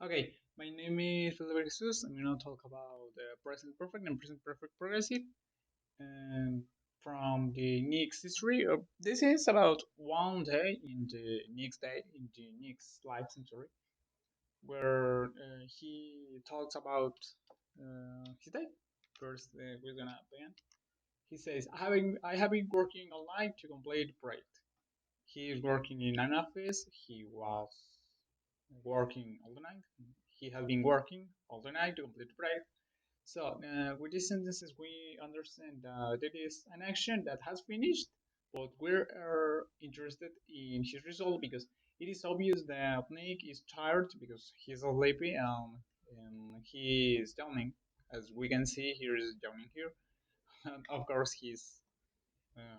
Okay, my name is Felipe Jesus. I'm going to talk about the present perfect and present perfect progressive and from the Nick's history. This is about one day in the Nick's life century, where he talks about his day. First, we're gonna begin. He says, I have been working all night to complete the project. He is working in an office. He was working all the night. He has been working all the night to complete the project. So, with these sentences, we understand that it is an action that has finished, but we're interested in his result because it is obvious that Nick is tired because he's sleepy and he is yawning. As we can see, here is yawning here. And of course, he's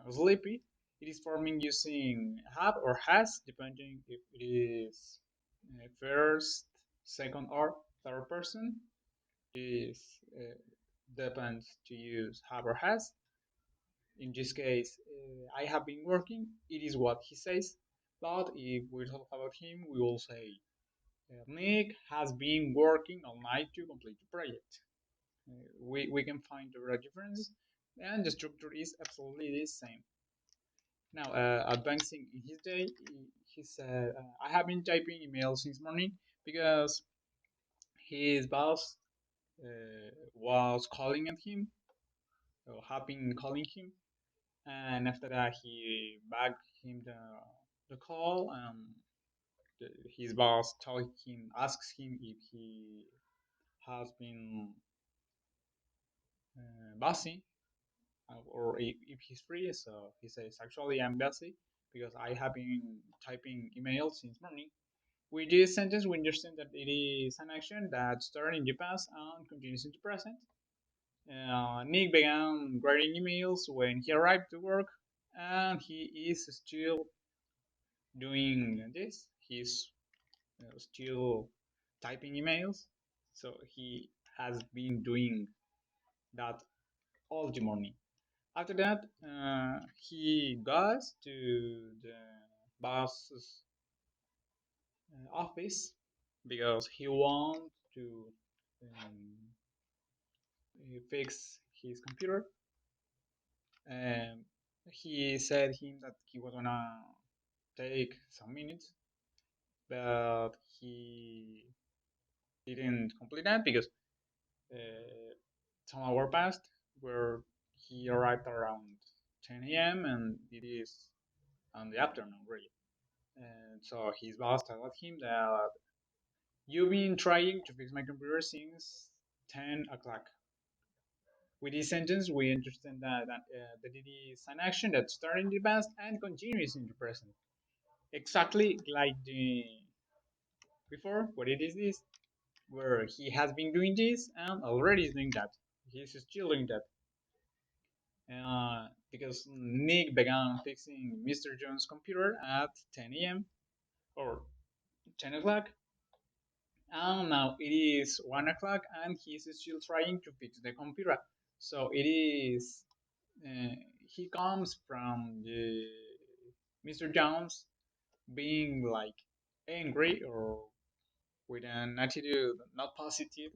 sleepy. It is forming using have or has, depending if it is first, second, or third person. Is depends to use have or has. In this case, I have been working. It is what he says. But if we talk about him, we will say Nick has been working all night to complete the project. We can find the real difference, and the structure is absolutely the same. Now, advancing in his day, he said, I have been typing emails since morning because his boss was calling at him, or have been calling him, and after that, he backed him the call. His boss told him, asks him if he has been busy or if he's free. So he says, actually, I'm busy because I have been typing emails since morning. With this sentence, we understand that it is an action that started in the past and continues in the present. Nick began writing emails when he arrived to work, and he is still doing this. He's still typing emails, so he has been doing that all the morning. After that, he goes to the boss's office because he wants to um, fix his computer. Um, he said him that he was gonna take some minutes, but he didn't complete that because some hour passed where he arrived around 10 a.m. and it is on the afternoon really. And so his boss told him that you've been trying to fix my computer since 10 o'clock. With this sentence, we understand that it is an action that started in the past and continues in the present. Exactly like the before, what it is this, where he has been doing this and already is doing that. He's still doing that. Because Nick began fixing Mr. Jones' computer at 10 a.m. or 10 o'clock, and now it is 1 o'clock and he's still trying to fix the computer. So it is, uh, he comes from the Mr. Jones being like angry or with an attitude not positive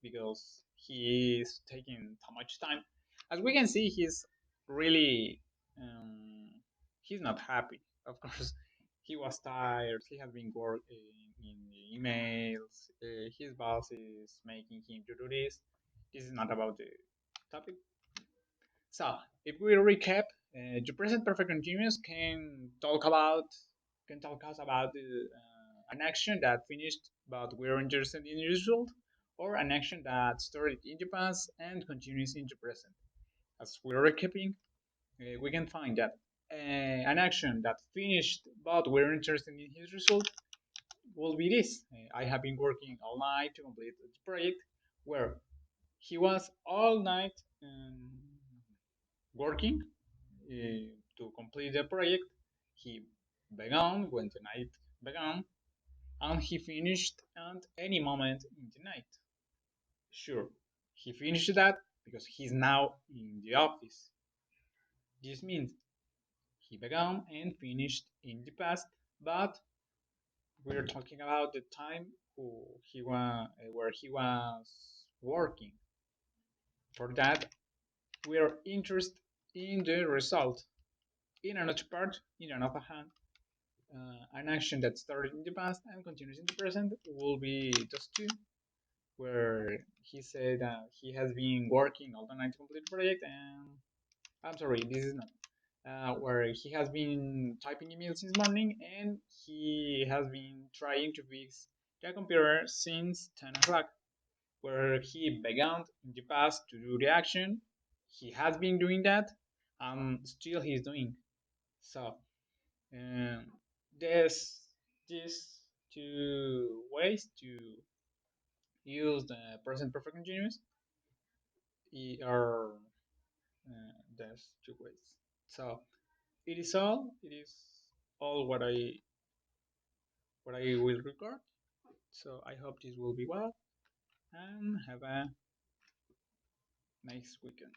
because he is taking too much time. As we can see, really um, he's not happy. Of course, he was tired. He has been working in the emails. His boss is making him to do this. This is not about the topic. So, if we recap, the present perfect continuous can talk us about an action that finished but we're interested in the result, or an action that started in the past and continues in the present. As we're recapping, we can find that an action that finished but we're interested in his result will be this. I have been working all night to complete the project, where he was all night working to complete the project. He began when the night began, and he finished at any moment in the night. Sure, he finished that because he's now in the office. This means he began and finished in the past, but we're talking about the time where he was working. For that, we are interested in the result. In another part, in another hand, an action that started in the past and continues in the present will be those two, where he said that he has been working all the night to complete the project, and I'm sorry, this is not. Where he has been typing emails since morning and he has been trying to fix the computer since 10 o'clock. Where he began in the past to do the action, he has been doing that, still he's doing. So, um, there's these two ways to use the present perfect continuous are there's two ways. So it is all what I will record. So I hope this will be well and have a nice weekend.